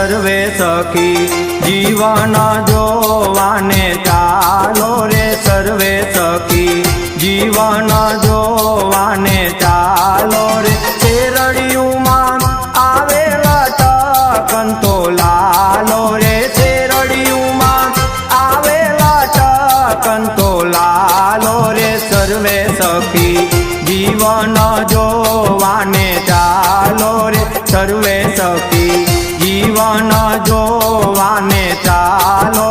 सर्वे सखी जीवन जोवाने चालो रे सर्वे सखी जीवन जोवाने चालो रे शेरडिયું માં આવેલા ટકંતો લાલો રે शेरडिયું માં આવેલા ટકંતો લાલો રે सर्वे सखी जीवन जोवाने चालो रे सर्वे सखी जीवन जोवाने चालो